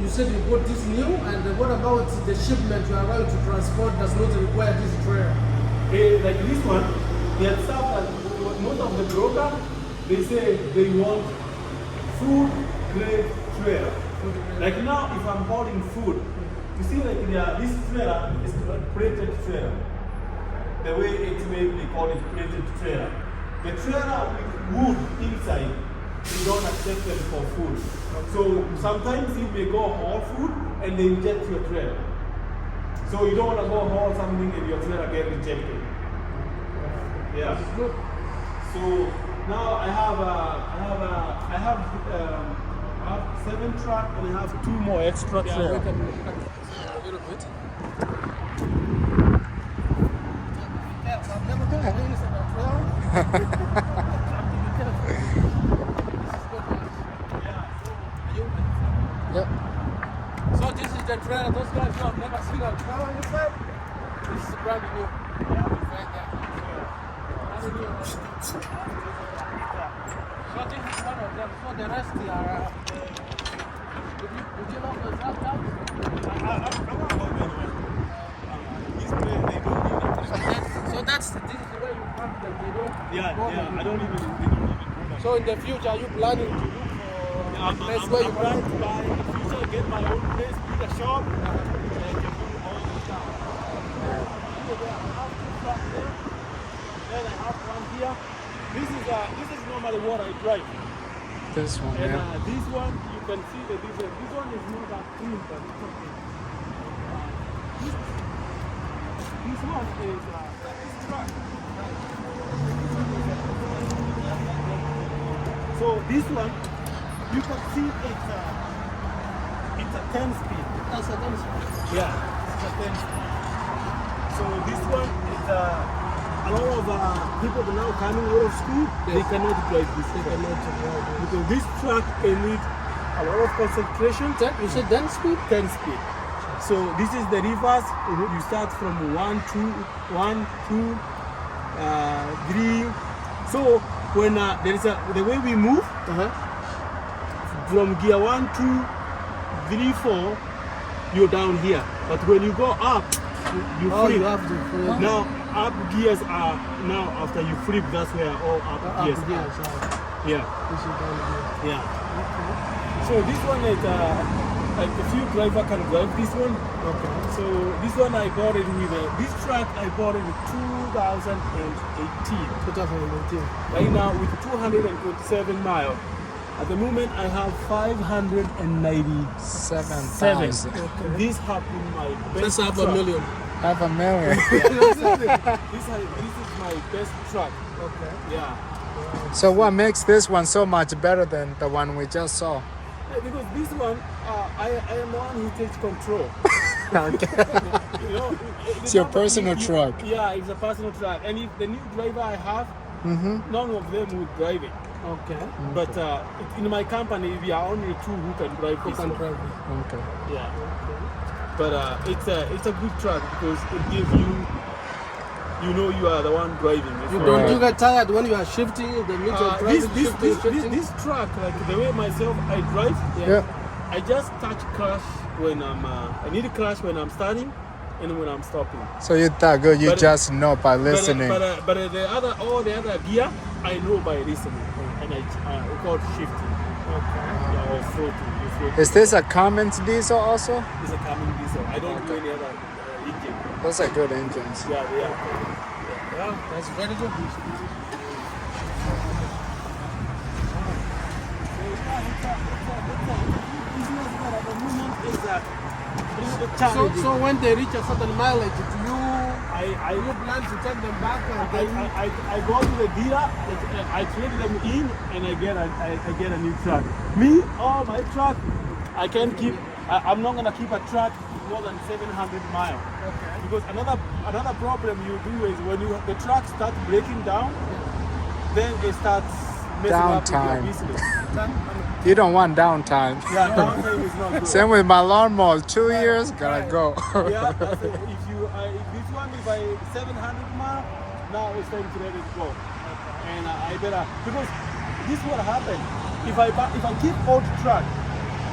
you said you bought this new, and what about the shipment you are about to transport does not require this trailer? Like this one, they have stuff that most of the broker, they say they want food grade trailer. Like now, if I'm holding food, you see like this trailer is a plated trailer. The way it's made, they call it plated trailer. The trailer with wood inside, you don't accept them for food. So sometimes you may go haul food and they reject your trailer. So you don't want to go haul something and your trailer get rejected. Yeah. So now I have 7 trucks and I have 2 more extra trailers. A little bit. Yep. So this is the trailer. Those guys who have never seen a trailer inside. This is brand new. Right there. Brand new. So this is one of them. So the rest they are. Would you know the exact time? So this is the way you park them. They don't. Yeah, I don't even. So in the future, are you planning to look for a place where you I'm trying to buy in the future, get my own place, build a shop, and I can do all the stuff. I have 2 trucks there, then I have 1 here. This is normally what I drive. This one, And yeah. this one, you can see the difference. This one is not that clean, but it's okay. This one is this truck. So this one, you can see it's a 10 speed. That's a nice one. Yeah, it's a 10 speed. So this one is a lot of people that now coming out of school, they cannot drive this. They cannot drive because this truck can need a lot of concentration. You said 10 speed? 10 speed. So this is the reverse. You start from 1, 2, 1, 2, 3. So when there is the way we move from gear 1, 2, 3, 4, you're down here. But when you go up, you flip. You have to flip. Now up gears are now after you flip. That's where all up gears are. Yeah. This is down here. Yeah. So this one is like a few driver can drive this one. Okay. So this one I bought it with this truck I bought it in 2018. 2018. Right now with 227 miles. At the moment I have 597. 7,000. This has been my best. Let's have truck. a million. Half a million. This is my best truck. Okay. Yeah. So what makes this one so much better than the one we just saw? Yeah, because this one, I am the one who takes control. Okay. You know, It's your personal truck. Yeah, it's a personal truck. And if the new driver I have, none of them would drive it. Okay. But in my company, we are only 2 who can drive Who this can one. drive it? Okay. Yeah. But it's a good truck because it gives you know you are the one driving. You So, don't you get tired when you are shifting in the middle of driving, shifting? this truck, like the way myself I drive, Yeah. I just touch clutch when I need a clutch when I'm starting and when I'm stopping. So you're that good, you But- just know by listening. But all the other gear, I know by listening, and I call it shifting. Yeah, or floating. Is this a Cummins diesel also? It's a Kamindos diesel. I don't do any other engine. Those are good engines. Yeah, they are. Yeah, that's very good. So when they reach a certain mileage, do you I You plan to take them back and then I go to the dealer, I trade them in, and I get a new truck. Me, my truck, I can't keep. I'm not gonna keep a truck more than 700 miles. Okay. Because another problem you do is when the truck starts breaking down, then it starts messing up with Downtime. your business. You don't want downtime. Yeah, downtime is not good. Same with my lawnmower. 2 years, gotta go. Yeah, that's it. If this one is by 700 miles, now it's time to let it go. And I better, because this is what happened. If I keep old truck,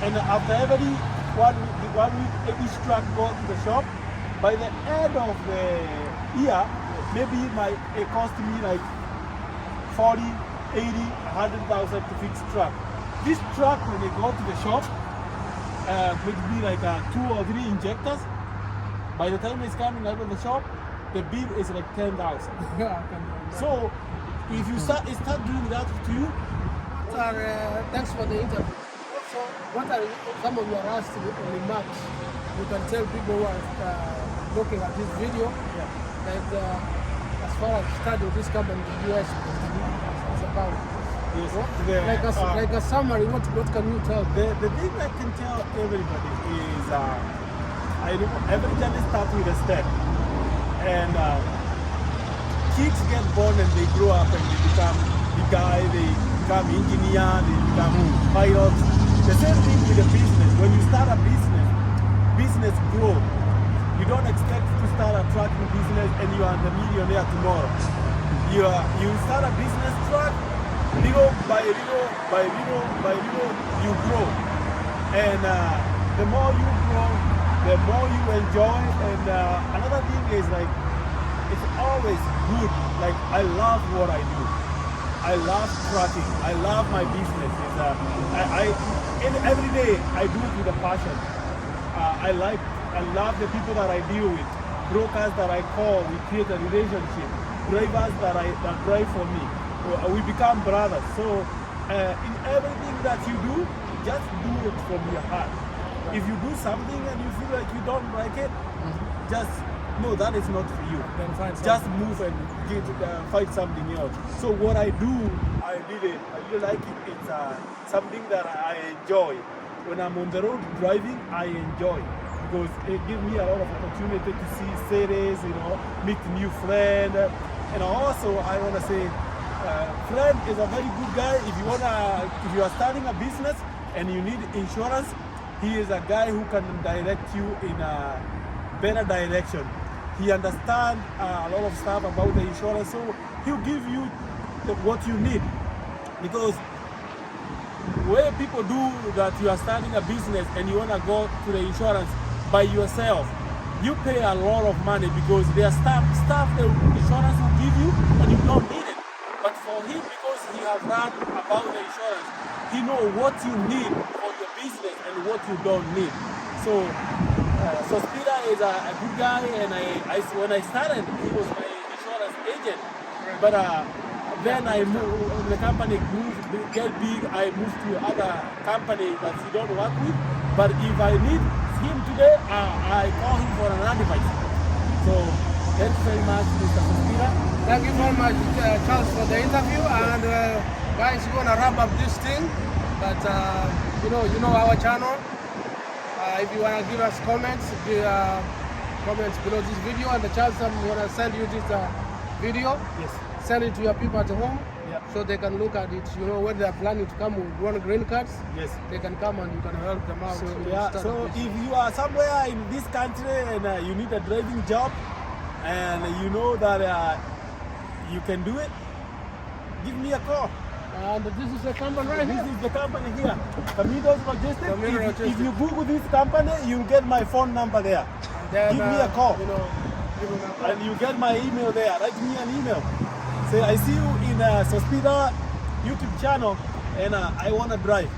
and after every 1 week, each truck go to the shop, by the end of the year, maybe it cost me like 40, 80, 100,000 to fix truck. This truck, when they go to the shop, would be like 2 or 3 injectors. By the time it's coming out of the shop, the bill is like 10,000. So if you start doing that to you, thanks for the interview. So, what are some of your last remarks you can tell people who are looking at this video that as far as studying this company in the US is about? yes, Like a summary, what can you tell? the thing I can tell everybody is every journey starts with a step, and kids get born and they grow up and they become the guy, they become engineer, they become pilots. The same thing with a business. When you start a business grow. You don't expect to start a trucking business and you are the millionaire tomorrow. You start a business truck, little by little, you grow. And the more you grow, the more you enjoy. And another thing is like, it's always good. Like, I love what I do. I love trucking. I love my business. Every day I do it with a passion. I love the people that I deal with, brokers that I call. We create a relationship. Drivers that drive for me. We become brothers. So in everything that you do, just do it from your heart. If you do something and you feel like you don't like it, just no, that is not for you. Then find just move and find something else. So what I do, I really like it. It's something that I enjoy. When I'm on the road driving, I enjoy because it gives me a lot of opportunity to see cities, meet new friends. And also, I want to say, friend is a very good guy. If you are starting a business and you need insurance, he is a guy who can direct you in a better direction. He understands a lot of stuff about the insurance, so he'll give you what you need. Because where people do that, you are starting a business and you want to go to the insurance by yourself, you pay a lot of money because there's stuff the insurance will give you and you don't need it. But for him, because he has read about the insurance, he knows what you need for your business and what you don't need. So Sospira is a good guy, and when I started, he was my insurance agent. But then I moved, the company get big, I moved to other company that he don't work with. But if I need him today, I call him for an advice. So thanks very much, Mr. Sospira. Thank you very much, Charles, for the interview. And guys, we're gonna wrap up this thing. But you know our channel. If you wanna give us comments, comments below this video, and the Charles, I'm gonna send you this video. Yes. Send it to your people at home, Yeah. so they can look at it. When they're planning to come with one green cards, Yes. they can come and you can help them out. So if you are somewhere in this country and you need a driving job, and you know that you can do it, give me a call. And this is the company right This here. is the company here, Kamindos Logistics. Kamindos If Logistics. you Google this company, you'll get my phone number there. Then, Give me a call. give them a call. And you get my email there. Write me an email. Say, I see you in Sospira YouTube channel and I want to drive.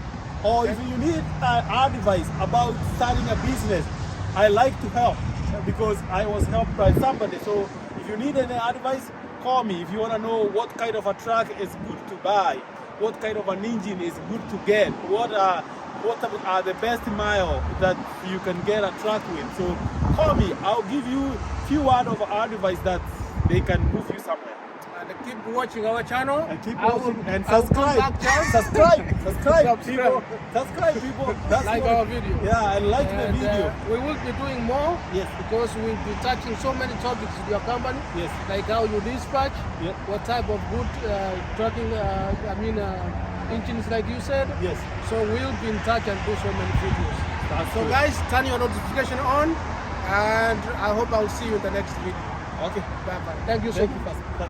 Or if you need advice about starting a business, I like to help because I was helped by somebody. So if you need any advice, call me. If you want to know what kind of a truck is good to buy, what kind of an engine is good to get, what are the best mile that you can get a truck with. So call me. I'll give you few words of advice that they can move you somewhere. And keep watching our channel. And keep I will- watching and I will come subscribe. back, Charles. Subscribe people. Subscribe people. That's Like what- our video. Yeah, and like the And, video. we will be doing more. Yes. Because we'll be touching so many topics with your company. Yes. Like how you dispatch. Yeah. What type of good trucking, engines, like you said. Yes. So we'll be in touch and do so many videos. That's So good. guys, turn your notification on, and I hope I'll see you in the next video. Okay. Bye bye. Thank you so much.